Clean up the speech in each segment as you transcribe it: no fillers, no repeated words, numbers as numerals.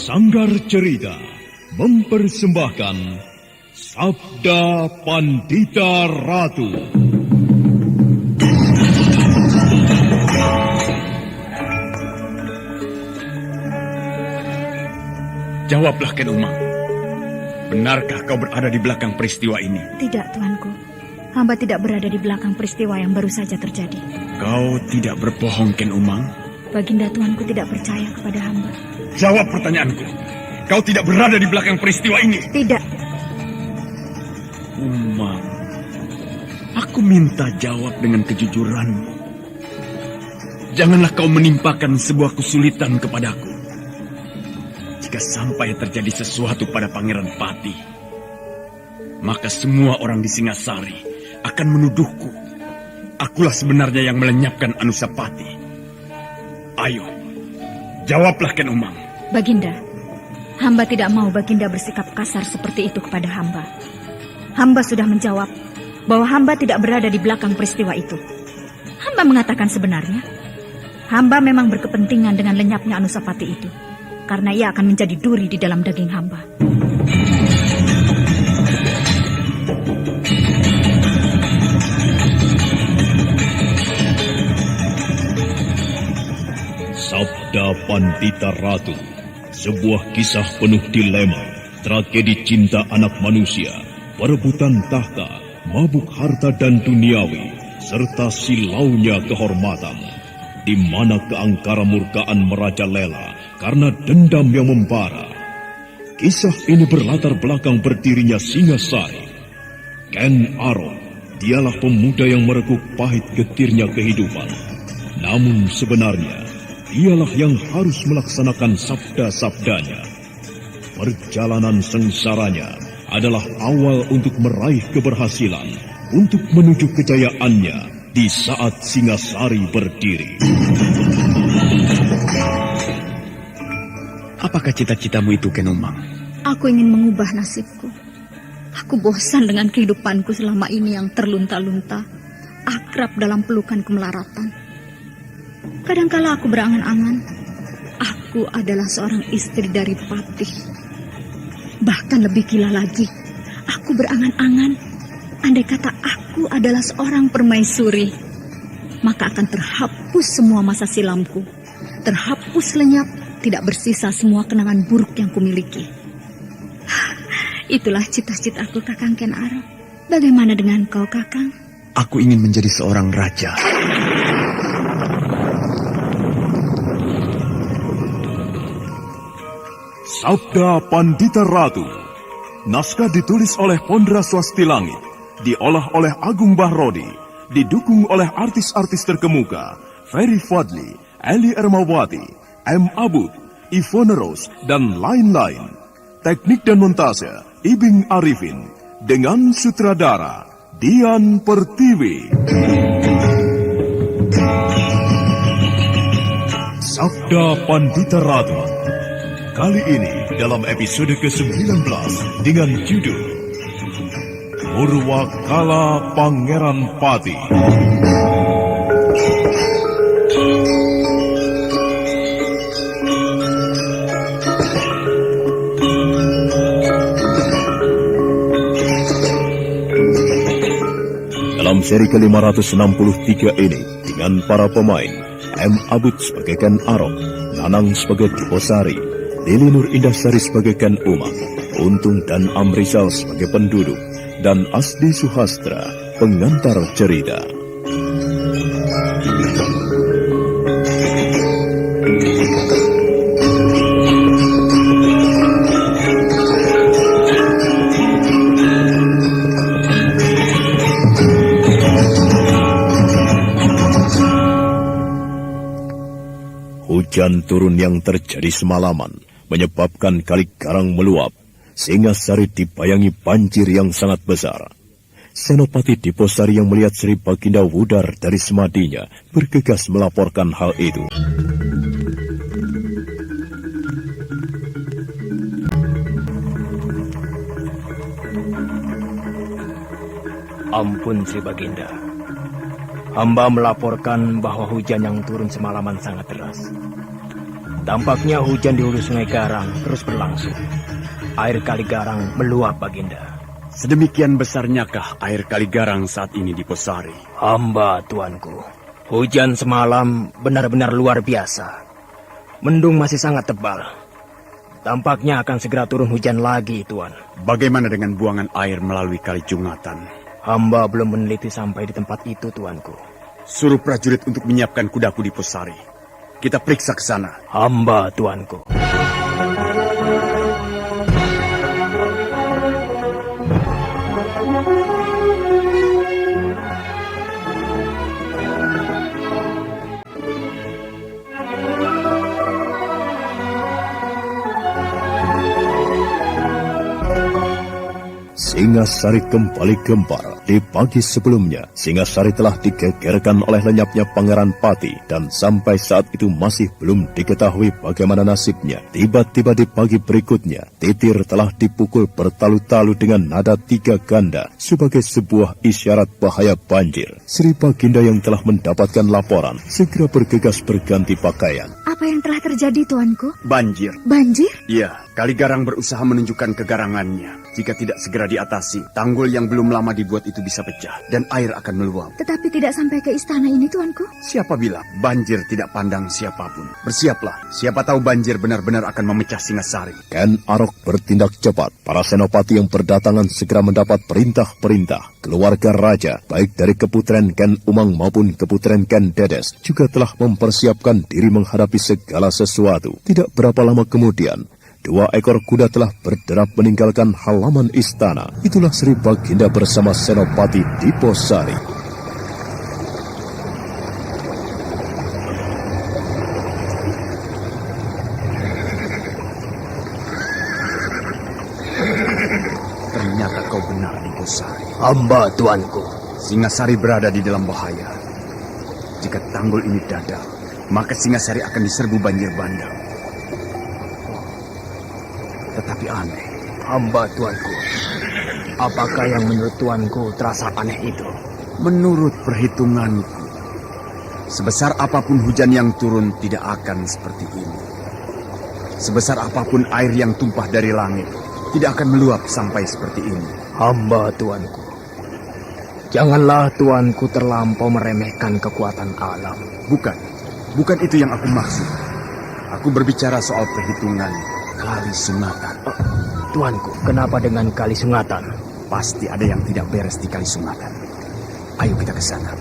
Sanggar Cerita mempersembahkan Sabda Pandita Ratu. Jawablah, Ken Umang. Benarkah kau berada di belakang peristiwa ini? Tidak, tuanku. Hamba tidak berada di belakang peristiwa yang baru saja terjadi. Kau tidak berbohong, Ken Umang? Baginda tuanku tidak percaya kepada hamba. Jawab pertanyaanku. Kau tidak berada di belakang peristiwa ini? Tidak. Umang, aku minta jawab dengan kejujuranmu. Janganlah kau menimpakan sebuah kesulitan kepadaku. Jika sampai terjadi sesuatu pada Pangeran Pati, maka semua orang di Singasari akan menuduhku. Akulah sebenarnya yang melenyapkan Anusapati. Ayo, jawablah, Ken Umang. Baginda, hamba tidak mau Baginda bersikap kasar seperti itu kepada hamba. Hamba sudah menjawab bahwa hamba tidak berada di belakang peristiwa itu. Hamba mengatakan sebenarnya, hamba memang berkepentingan dengan lenyapnya Anusapati itu, karena ia akan menjadi duri di dalam daging hamba. Sabda Pandita Ratu, sebuah kisah penuh dilema, tragedi cinta anak manusia, perebutan tahta, mabuk harta dan duniawi, serta silaunya kehormatan, di mana keangkara murkaan merajalela karena dendam yang membara. Kisah ini berlatar belakang berdirinya Singasari. Ken Arok, dialah pemuda yang merekuk pahit getirnya kehidupan. Namun sebenarnya, dialah yang harus melaksanakan sabda-sabdanya. Perjalanan sengsaranya adalah awal untuk meraih keberhasilan, untuk menuju kejayaannya di saat Singasari berdiri. Apakah cita-citamu itu, Ken Umang? Aku ingin mengubah nasibku. Aku bosan dengan kehidupanku selama ini yang terlunta-lunta, akrab dalam pelukan kemelaratan. Kadangkala aku berangan-angan, aku adalah seorang istri dari Patih. Bahkan lebih gila lagi, aku berangan-angan, andai kata aku adalah seorang permaisuri, maka akan terhapus semua masa silamku, terhapus lenyap, tidak bersisa semua kenangan buruk yang kumiliki. Itulah cita-citaku, Kakang Ken Arok. Bagaimana dengan kau, Kakang? Aku ingin menjadi seorang raja. Sabda Pandita Ratu. Naskah ditulis oleh Pondra Swastilangit, diolah oleh Agung Bahrodi, didukung oleh artis-artis terkemuka Ferry Fadli, Eli Ermawati, M. Abud, Ivone Rose, dan lain-lain. Teknik dan montase Ibing Arifin, dengan sutradara Dian Pertiwi. Sabda Pandita Ratu. Kali ini dalam episode ke-19 dengan judul Murwakala Pangeran Pati. Dalam seri ke-563 ini, dengan para pemain M. Abud sebagai Ken Arok, Nanang sebagai Diposari, Lili Nur Indahsari sebagai Ken Umang, Untung dan Amrizal sebagai penduduk, dan Asdi Suhastra, pengantar cerita. Hujan turun yang terjadi semalaman menyebabkan kali Karang meluap, sehingga Sari dibayangi banjir yang sangat besar. Senopati Diposari yang melihat Sri Baginda Wudar dari semadinya bergegas melaporkan hal itu. Ampun Sri Baginda, hamba melaporkan bahwa hujan yang turun semalaman sangat deras. Tampaknya hujan di hulu Sungai Garang terus berlangsung. Air Kali Garang meluap, Baginda. Sedemikian besarnyakah air Kali Garang saat ini di Posari? Hamba, tuanku. Hujan semalam benar-benar luar biasa. Mendung masih sangat tebal. Tampaknya akan segera turun hujan lagi, Tuan. Bagaimana dengan buangan air melalui Kali Jungatan? Hamba belum meneliti sampai di tempat itu, tuanku. Suruh prajurit untuk menyiapkan kudaku di Posari. Kita periksa ke sana. Hamba, tuanku. Singasari kembali gempar. Di pagi sebelumnya, Singasari telah digegerkan oleh lenyapnya Pangeran Pati dan sampai saat itu masih belum diketahui bagaimana nasibnya. Tiba-tiba di pagi berikutnya, Titir telah dipukul bertalu-talu dengan nada 3 ganda sebagai sebuah isyarat bahaya banjir. Sri Baginda yang telah mendapatkan laporan segera bergegas berganti pakaian. Apa yang telah terjadi, tuanku? Banjir. Banjir? Iya, Kali Garang berusaha menunjukkan kegarangannya. Jika tidak segera diatasi, tanggul yang belum lama dibuat itu bisa pecah dan air akan meluap. Tetapi tidak sampai ke istana ini, tuanku. Siapa bilang banjir tidak pandang siapapun? Bersiaplah, siapa tahu banjir benar-benar akan memecah Singasari. Ken Arok bertindak cepat. Para senopati yang berdatangan segera mendapat perintah-perintah. Keluarga raja, baik dari keputren Ken Umang maupun keputren Ken Dedes, juga telah mempersiapkan diri menghadapi segala sesuatu. Tidak berapa lama kemudian, 2 ekor kuda telah berderap meninggalkan halaman istana. Itulah Sri Baginda bersama senopati di Posari. Ternyata kau benar di Posari. Hamba, tuanku. Singasari berada di dalam bahaya. Jika tanggul ini dadal, maka Singasari akan diserbu banjir bandang. Tetapi aneh. Hamba, tuanku. Apakah yang menurut tuanku terasa aneh itu? Menurut perhitunganku, sebesar apapun hujan yang turun tidak akan seperti ini. Sebesar apapun air yang tumpah dari langit, tidak akan meluap sampai seperti ini. Hamba, tuanku. Janganlah tuanku terlampau meremehkan kekuatan alam. Bukan itu yang aku maksud. Aku berbicara soal perhitungan Kali Sungatan. Tuanku, kenapa dengan Kali Sungatan? Pasti ada yang tidak beres di Kali Sungatan. Ayo kita ke sana.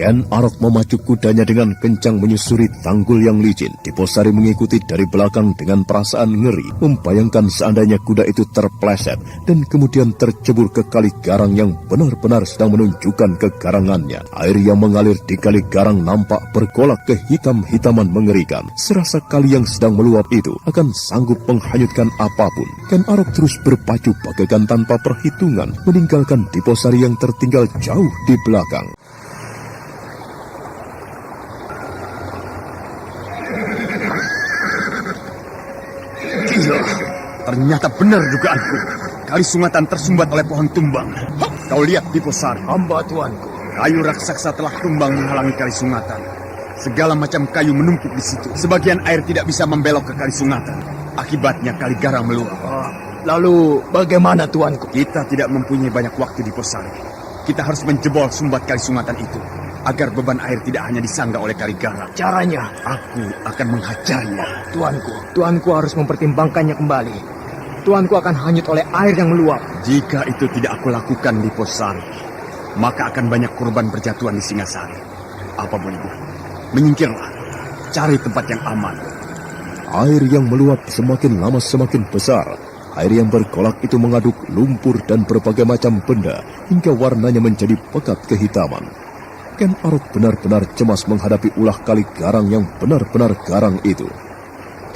Ken Arok memacu kudanya dengan kencang menyusuri tanggul yang licin. Diposari mengikuti dari belakang dengan perasaan ngeri, membayangkan seandainya kuda itu terpleset dan kemudian tercebur ke Kali Garang yang benar-benar sedang menunjukkan kegarangannya. Air yang mengalir di Kali Garang nampak bergolak kehitam-hitaman mengerikan. Serasa kali yang sedang meluap itu akan sanggup menghanyutkan apapun. Ken Arok terus berpacu bagaikan tanpa perhitungan, meninggalkan Diposari yang tertinggal jauh di belakang. Ternyata benar dugaanku. Kali Sungatan tersumbat oleh pohon tumbang. Kau lihat di Posari. Hamba, tuanku. Kayu raksasa telah tumbang menghalangi Kali Sungatan. Segala macam kayu menumpuk di situ. Sebagian air tidak bisa membelok ke Kali Sungatan. Akibatnya Kali Garang meluap. Lalu bagaimana, tuanku? Kita tidak mempunyai banyak waktu di Posari. Kita harus menjebol sumbat Kali Sungatan itu, agar beban air tidak hanya disangga oleh Kali Garang. Caranya? Aku akan menghajarnya. Tuanku harus mempertimbangkannya kembali. Tuanku akan hanyut oleh air yang meluap. Jika itu tidak aku lakukan di Posari, maka akan banyak korban berjatuhan di Singasari. Apa boleh buat? Menyingkirlah, cari tempat yang aman. Air yang meluap semakin lama semakin besar. Air yang bergolak itu mengaduk lumpur dan berbagai macam benda hingga warnanya menjadi pekat kehitaman. Ken Arok benar-benar cemas menghadapi ulah Kali Garang yang benar-benar garang itu.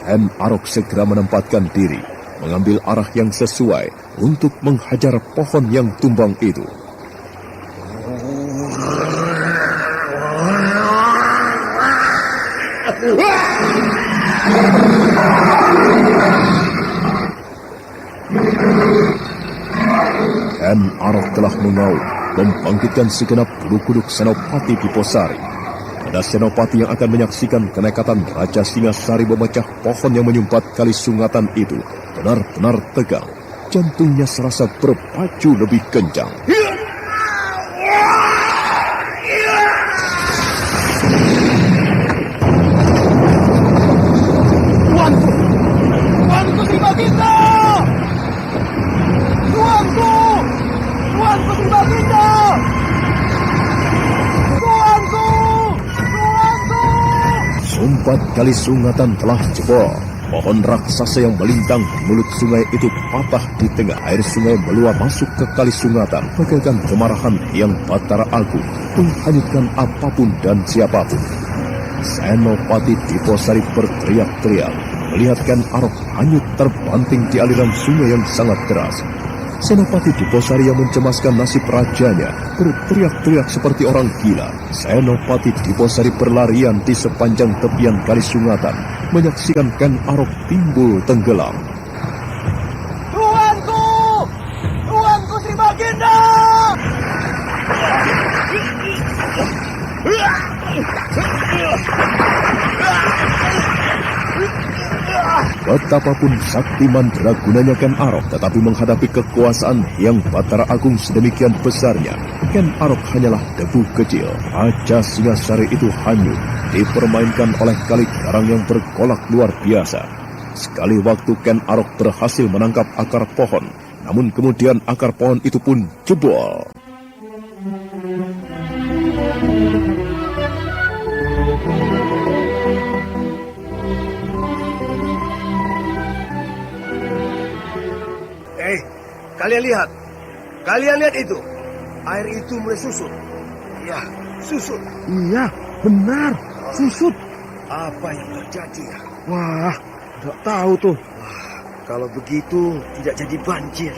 Ken Arok segera menempatkan diri, mengambil arah yang sesuai untuk menghajar pohon yang tumbang itu. Ken Arok telah mengaum. membangkitkan segenap bulu-kuduk Senopati Diposari. Ada Senopati yang akan menyaksikan kenekatan Raja Singasari memecah pohon yang menyumpat kali sungatan itu benar-benar tegang. Jantungnya serasa berpacu lebih kencang. Tuanku Sri Baginda! Tuanku Sri Baginda! Sumpat kali sungatan telah jebol. Pohon raksasa yang melintang di mulut sungai itu patah di tengah. Air sungai meluap masuk ke kali sungatan, bagaikan kemarahan yang Batara Agung menghanyutkan apapun dan siapapun. Senopati Diposari berteriak-teriak, melihat Ken Arok hanyut terbanting di aliran sungai yang sangat deras. Senopati Diposari yang mencemaskan nasib rajanya berteriak-teriak seperti orang gila. Senopati Diposari berlarian di sepanjang tepian kali sungatan, menyaksikan Ken Arok timbul tenggelam. Tuanku Sri Baginda! Betapapun sakti mandragunanya Ken Arok, tetapi menghadapi kekuasaan yang Batara Agung sedemikian besarnya, Ken Arok hanyalah debu kecil. Raja Singasari itu hanyut, dipermainkan oleh kali garang yang bergolak luar biasa. Sekali waktu Ken Arok berhasil menangkap akar pohon, namun kemudian akar pohon itu pun jebol. Kalian lihat itu. Air itu mulai susut. Iya, susut. Iya, benar. Susut. Apa yang terjadi ya? Wah, nggak tahu tuh. Kalau begitu tidak jadi banjir.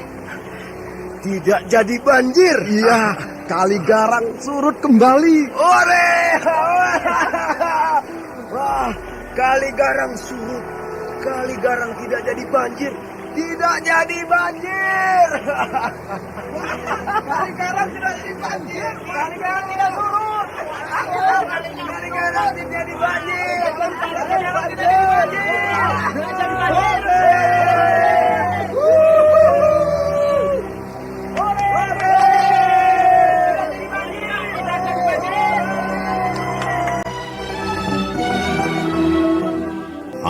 Tidak jadi banjir. Iya, kali garang surut kembali. Ore! Wah, kali garang surut. Kali garang tidak jadi banjir. Tidak jadi banjir. Kali garang tidak jadi banjir. Kali garang tidak surut. Kali garang tidak jadi banjir. Kali garang tidak jadi banjir.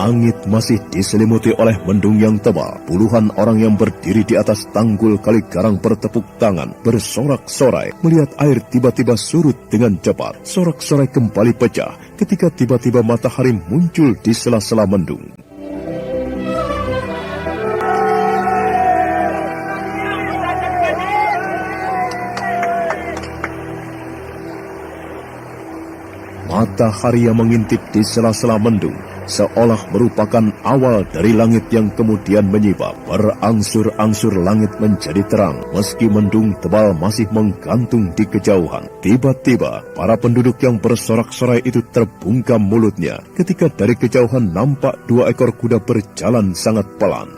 Langit masih diselimuti oleh mendung yang tebal. Puluhan orang yang berdiri di atas tanggul kali garang bertepuk tangan, bersorak-sorai melihat air tiba-tiba surut dengan cepat. Sorak-sorai kembali pecah ketika tiba-tiba matahari muncul di sela-sela mendung. Matahari yang mengintip di sela-sela mendung seolah merupakan awal dari langit yang kemudian menyibak. Berangsur-angsur langit menjadi terang, meski mendung tebal masih menggantung di kejauhan. Tiba-tiba, para penduduk yang bersorak-sorai itu terbungkam mulutnya ketika dari kejauhan nampak 2 ekor kuda berjalan sangat pelan.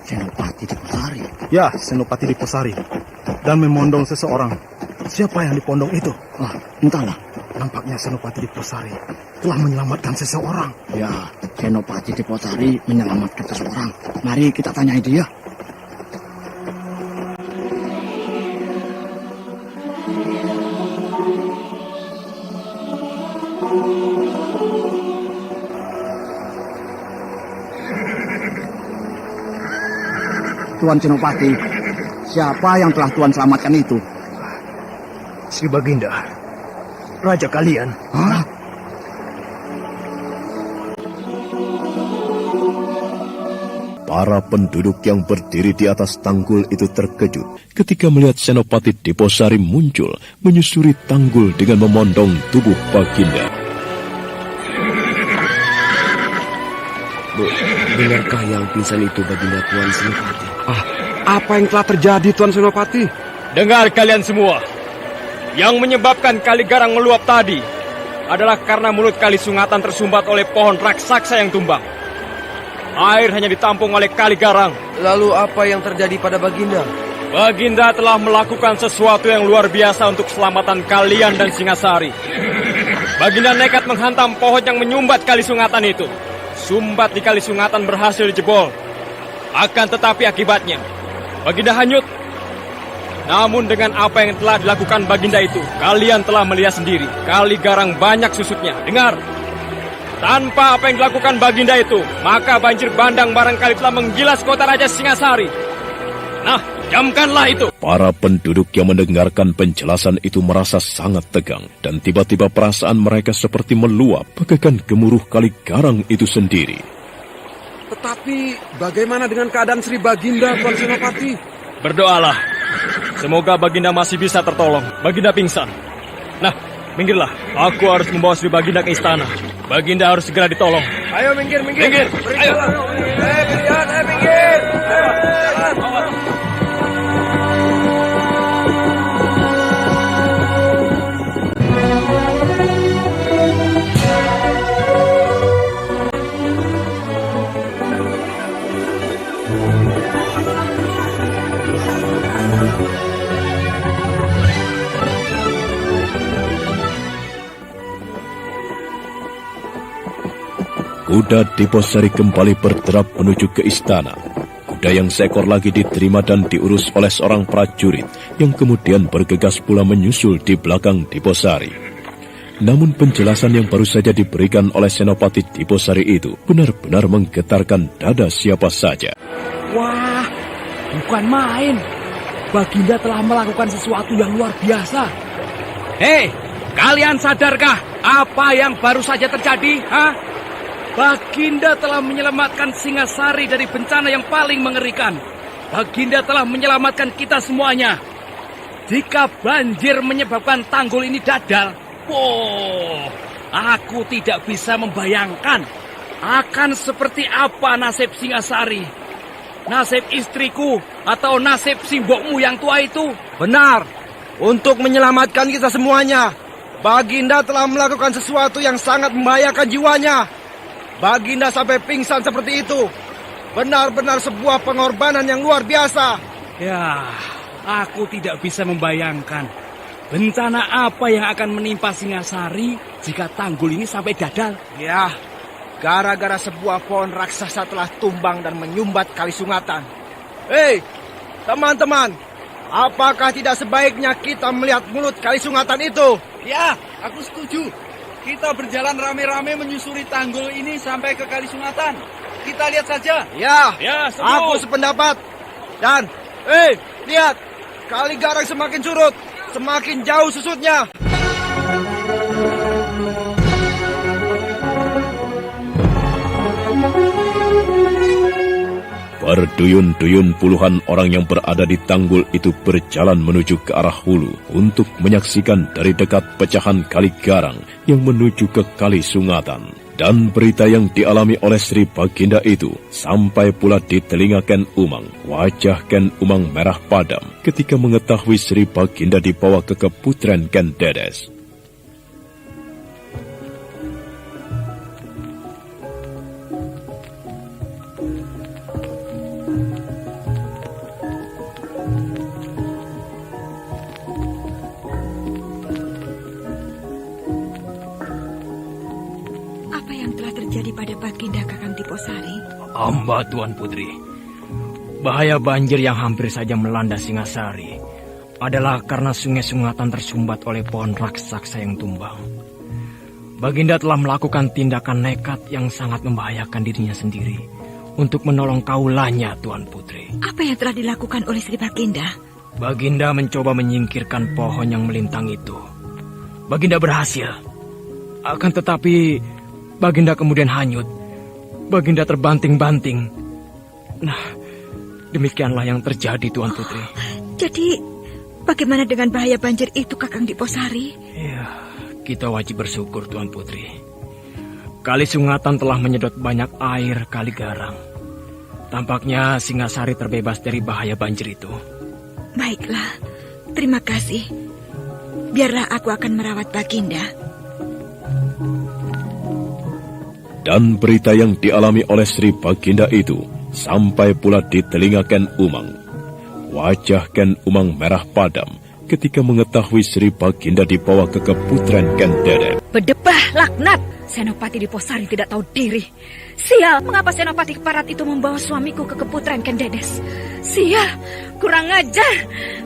Senopati Diposari. Ya, Senopati Diposari. Dan memondong seseorang. Siapa yang dipondong itu? Entahlah. Nampaknya Senopati Diposari telah menyelamatkan seseorang. Ya, Senopati Diposari menyelamatkan seseorang. Mari kita tanyai dia. Tuan Senopati, siapa yang telah Tuan selamatkan itu? Sri Baginda, raja kalian. Hah? Para penduduk yang berdiri di atas tanggul itu terkejut ketika melihat Senopati Diposari muncul menyusuri tanggul dengan memondong tubuh Baginda. Bu, benarkah yang pingsan itu Baginda Tuan Senopati? Apa yang telah terjadi, Tuan Senopati? Dengar kalian semua. Yang menyebabkan kali garang meluap tadi adalah karena mulut Kali Sungatan tersumbat oleh pohon raksasa yang tumbang. Air hanya ditampung oleh Kali Garang. Lalu apa yang terjadi pada Baginda? Baginda telah melakukan sesuatu yang luar biasa untuk keselamatan kalian dan Singasari. Baginda nekat menghantam pohon yang menyumbat Kali Sungatan itu. Sumbat di Kali Sungatan berhasil dijebol. Akan tetapi akibatnya, Baginda hanyut. Namun dengan apa yang telah dilakukan Baginda itu, kalian telah melihat sendiri. Kali Garang banyak susutnya. Dengar, tanpa apa yang dilakukan Baginda itu, maka banjir bandang barangkali telah menggilas kota Raja Singasari. Nah, jamkanlah itu. Para penduduk yang mendengarkan penjelasan itu merasa sangat tegang, dan tiba-tiba perasaan mereka seperti meluap bagaikan gemuruh Kali Garang itu sendiri. Tetapi bagaimana dengan keadaan Sri Baginda, Tuan Senopati? Berdoalah. Semoga Baginda masih bisa tertolong. Baginda pingsan. Nah, minggirlah. Aku harus membawa Sri Baginda ke istana. Baginda harus segera ditolong. Ayo minggir. Minggir. Ayo. Minggir. Kuda Diposari kembali berderap menuju ke istana. Kuda yang seekor lagi diterima dan diurus oleh seorang prajurit yang kemudian bergegas pula menyusul di belakang Diposari. Namun penjelasan yang baru saja diberikan oleh Senopati Diposari itu benar-benar menggetarkan dada siapa saja. Wah, bukan main. Baginda telah melakukan sesuatu yang luar biasa. Hei, kalian sadarkah apa yang baru saja terjadi? Baginda telah menyelamatkan Singasari dari bencana yang paling mengerikan. Baginda telah menyelamatkan kita semuanya. Jika banjir menyebabkan tanggul ini dadal, aku tidak bisa membayangkan akan seperti apa nasib Singasari. Nasib istriku atau nasib simbokmu yang tua itu. Benar. Untuk menyelamatkan kita semuanya, Baginda telah melakukan sesuatu yang sangat membahayakan jiwanya. Baginda sampai pingsan seperti itu. Benar-benar sebuah pengorbanan yang luar biasa. Ya, aku tidak bisa membayangkan bencana apa yang akan menimpa Singasari jika tanggul ini sampai dadal. Ya, gara-gara sebuah pohon raksasa telah tumbang dan menyumbat Kali Sungatan. Hei, teman-teman, apakah tidak sebaiknya kita melihat mulut Kali Sungatan itu? Ya, aku setuju. Kita berjalan rame-rame menyusuri tanggul ini sampai ke Kali Sungatan. Kita lihat saja. Ya, setuju. aku sependapat. Dan, lihat, Kali Garang semakin surut, semakin jauh susutnya. Berduyun-duyun puluhan orang yang berada di tanggul itu berjalan menuju ke arah hulu untuk menyaksikan dari dekat pecahan Kali Garang yang menuju ke Kali Sungatan. Dan berita yang dialami oleh Sri Baginda itu sampai pula di telinga Ken Umang. Wajah Ken Umang merah padam ketika mengetahui Sri Baginda dibawa ke keputren Ken Dedes. Hamba Tuan Putri, bahaya banjir yang hampir saja melanda Singasari adalah karena sungai Sungatan tersumbat oleh pohon raksasa yang tumbang. Baginda telah melakukan tindakan nekat yang sangat membahayakan dirinya sendiri untuk menolong kaulanya, Tuan Putri. Apa yang telah dilakukan oleh Sri Baginda? Baginda mencoba menyingkirkan pohon yang melintang itu. Baginda berhasil. Akan tetapi Baginda kemudian hanyut. Baginda terbanting-banting. Nah, demikianlah yang terjadi, Tuan Putri. Jadi, bagaimana dengan bahaya banjir itu, Kakang Diposari? Ya, kita wajib bersyukur, Tuan Putri. Kali Sungatan telah menyedot banyak air Kali Garang. Tampaknya Singasari terbebas dari bahaya banjir itu. Baiklah, terima kasih. Biarlah aku akan merawat Baginda. Dan berita yang dialami oleh Sri Baginda itu sampai pula di telinga Ken Umang. Wajah Ken Umang merah padam ketika mengetahui Sri Baginda dibawa ke keputren Ken Dedes. Berdebah laknat! Senopati Diposari tidak tahu diri. Sial, mengapa Senopati Keparat itu membawa suamiku ke keputren Ken Dedes? Sial, kurang ajar.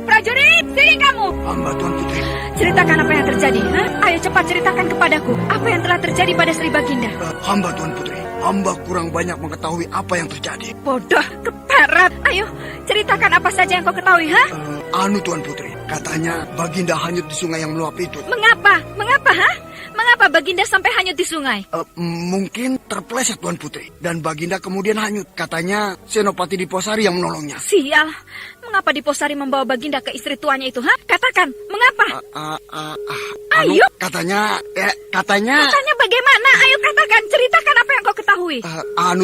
Prajurit, sini kamu. Hamba Tuan Putri. Ceritakan apa yang terjadi. Ayo cepat ceritakan kepadaku apa yang telah terjadi pada Sri Baginda. Hamba Tuan Putri. Hamba kurang banyak mengetahui apa yang terjadi. Bodoh, Keparat. Ayo, ceritakan apa saja yang kau ketahui, ha? Tuan Putri. Katanya Baginda hanyut di sungai yang meluap itu. Mengapa? Mengapa, ha? Mengapa Baginda sampai hanyut di sungai? Mungkin terpleset Tuan Putri. Dan Baginda kemudian hanyut. Katanya Senopati Diposari yang menolongnya. Sial, mengapa Diposari membawa Baginda ke istri tuanya itu, ha? Katakan, mengapa? Ayo. Katanya... Katanya bagaimana? Ayo katakan, ceritakan apa yang kau ketahui.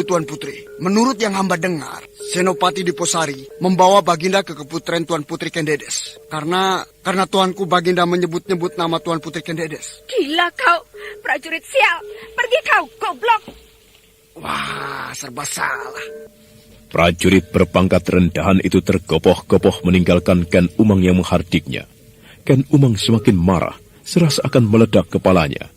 Tuan Putri. Menurut yang hamba dengar, Senopati Diposari membawa Baginda ke keputren Tuan Putri Ken Dedes. Karena tuanku Baginda menyebut-nyebut nama Tuan Putri Ken Dedes. Gila kau, prajurit sial. Pergi kau, goblok. Wah, serba salah. Prajurit berpangkat rendahan itu tergopoh-gopoh meninggalkan Ken Umang yang menghardiknya. Ken Umang semakin marah, serasa akan meledak kepalanya.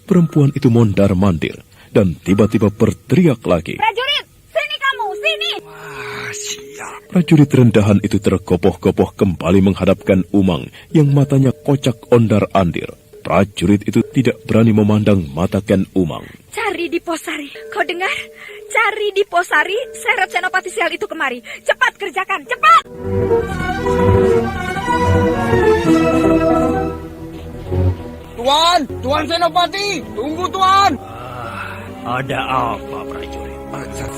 Perempuan itu mondar-mandir dan tiba-tiba berteriak lagi. Prajurit, sini kamu, sini. Wah, sial. Prajurit rendahan itu tergopoh-gopoh kembali menghadapkan Umang yang matanya kocak ondar-andir. Prajurit itu tidak berani memandang mata Ken Umang. Cari Diposari, kau dengar? Cari Diposari, seret Senopati sial itu kemari. Cepat kerjakan, cepat! Tuan Senopati, tunggu Tuan. Ada apa, prajurit?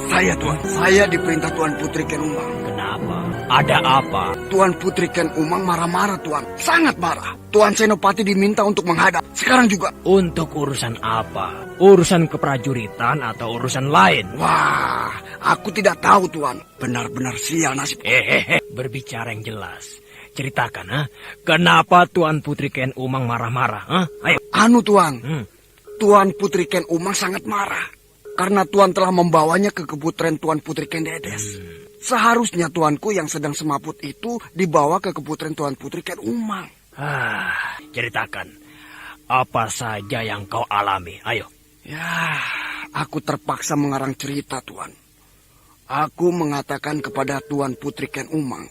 Saya Tuan, saya diperintah Tuan Putri Ken Umang. Kenapa? Ada apa? Tuan Putri Ken Umang marah-marah Tuan, sangat marah. Tuan Senopati diminta untuk menghadap, sekarang juga. Untuk urusan apa? Urusan keprajuritan atau urusan lain? Wah, aku tidak tahu Tuan, benar-benar sial nasib. Berbicara yang jelas. Ceritakan, ha? Kenapa Tuan Putri Ken Umang marah-marah? Ha? Ayo. Tuan, Tuan Putri Ken Umang sangat marah. Karena Tuan telah membawanya ke keputren Tuan Putri Ken Dedes. Seharusnya tuanku yang sedang semaput itu dibawa ke keputren Tuan Putri Ken Umang. Ceritakan. Apa saja yang kau alami? Ayo. Ya, aku terpaksa mengarang cerita Tuan. Aku mengatakan kepada Tuan Putri Ken Umang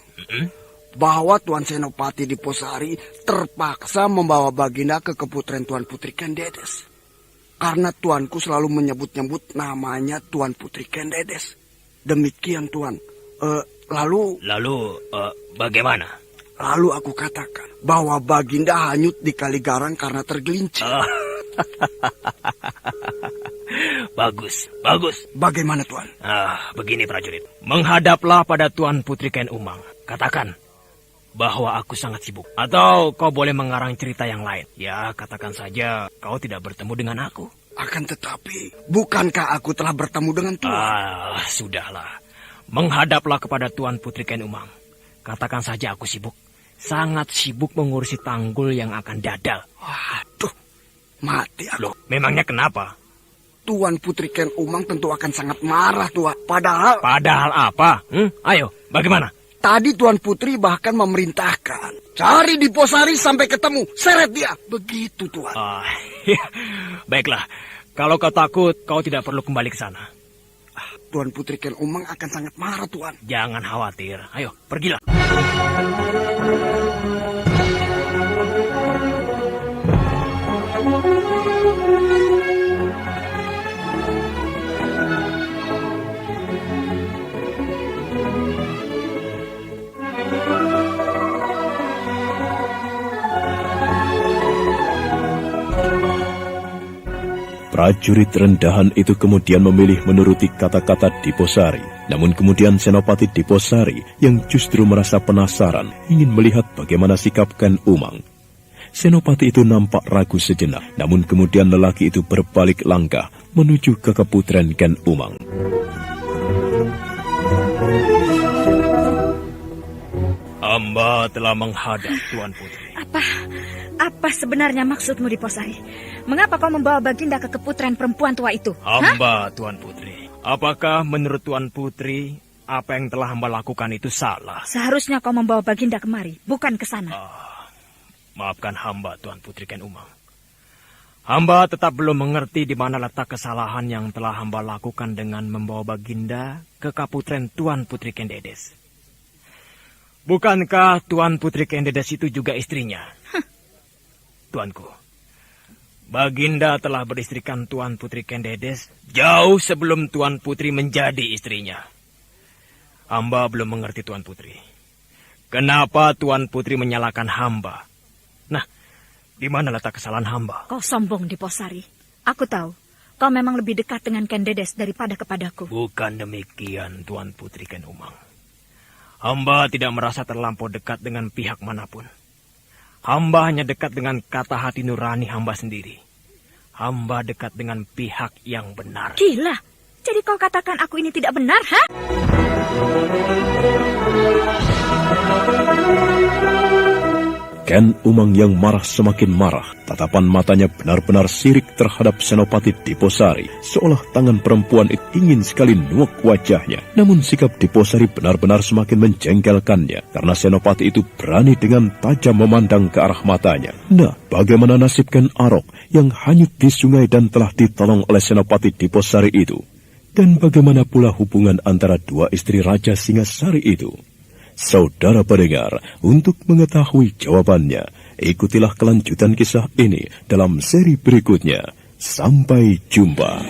bahwa Tuan Senopati Diposari terpaksa membawa Baginda ke keputren Tuan Putri Ken Dedes. Karena tuanku selalu menyebut-nyebut namanya Tuan Putri Ken Dedes. Demikian Tuan. Lalu bagaimana? Lalu aku katakan bahwa Baginda hanyut di Kaligarang karena tergelincir. Bagus. Bagaimana Tuan? Begini prajurit. Menghadaplah pada Tuan Putri Ken Umang. Katakan bahwa aku sangat sibuk. Atau kau boleh mengarang cerita yang lain. Ya, katakan saja kau tidak bertemu dengan aku. Akan tetapi, bukankah aku telah bertemu dengan Tuan? Sudahlah. Menghadaplah kepada Tuan Putri Ken Umang. Katakan saja aku sibuk. Sangat sibuk mengurusi tanggul yang akan dadal. Waduh, mati aku. Loh, memangnya kenapa? Tuan Putri Ken Umang tentu akan sangat marah Tuan. Padahal apa? Ayo, bagaimana? Tadi Tuan Putri bahkan memerintahkan, cari Diposari sampai ketemu, seret dia. Begitu Tuan. Baiklah, kalau kau takut, kau tidak perlu kembali ke sana. Tuan Putri Ken Umang akan sangat marah Tuan. Jangan khawatir, ayo pergilah. Prajurit rendahan itu kemudian memilih menuruti kata-kata Diposari. Namun kemudian Senopati Diposari yang justru merasa penasaran ingin melihat bagaimana sikap Ken Umang. Senopati itu nampak ragu sejenak, namun kemudian lelaki itu berbalik langkah menuju ke keputren Ken Umang. Hamba telah menghadap Tuan Putri. Apa? Apa sebenarnya maksudmu di Posari? Mengapa kau membawa Baginda ke keputren perempuan tua itu? Hamba, Tuan Putri. Apakah menurut Tuan Putri, apa yang telah hamba lakukan itu salah? Seharusnya kau membawa Baginda kemari, bukan ke sana. Maafkan hamba, Tuan Putri Ken Umang. Hamba tetap belum mengerti di mana letak kesalahan yang telah hamba lakukan dengan membawa Baginda ke kaputren Tuan Putri Ken Dedes. Bukankah Tuan Putri Ken Dedes itu juga istrinya? Tuanku, Baginda telah beristrikan Tuan Putri Ken Dedes jauh sebelum Tuan Putri menjadi istrinya. Hamba belum mengerti, Tuan Putri. Kenapa Tuan Putri menyalahkan hamba? Nah, di mana letak kesalahan hamba? Kau sombong di Posari. Aku tahu, kau memang lebih dekat dengan Ken Dedes daripada kepadaku. Bukan demikian, Tuan Putri Ken Umang. Hamba tidak merasa terlampau dekat dengan pihak manapun. Hamba hanya dekat dengan kata hati nurani hamba sendiri. Hamba dekat dengan pihak yang benar. Gila, jadi kau katakan aku ini tidak benar, ha? Ken Umang yang marah semakin marah. Tatapan matanya benar-benar sirik terhadap Senopati Diposari. Seolah tangan perempuan itu ingin sekali nuak wajahnya. Namun sikap Diposari benar-benar semakin menjengkelkannya. Karena Senopati itu berani dengan tajam memandang ke arah matanya. Nah, bagaimana nasib Ken Arok yang hanyut di sungai dan telah ditolong oleh Senopati Diposari itu? Dan bagaimana pula hubungan antara dua istri Raja Singasari itu? Saudara pendengar, untuk mengetahui jawabannya, ikutilah kelanjutan kisah ini dalam seri berikutnya. Sampai jumpa.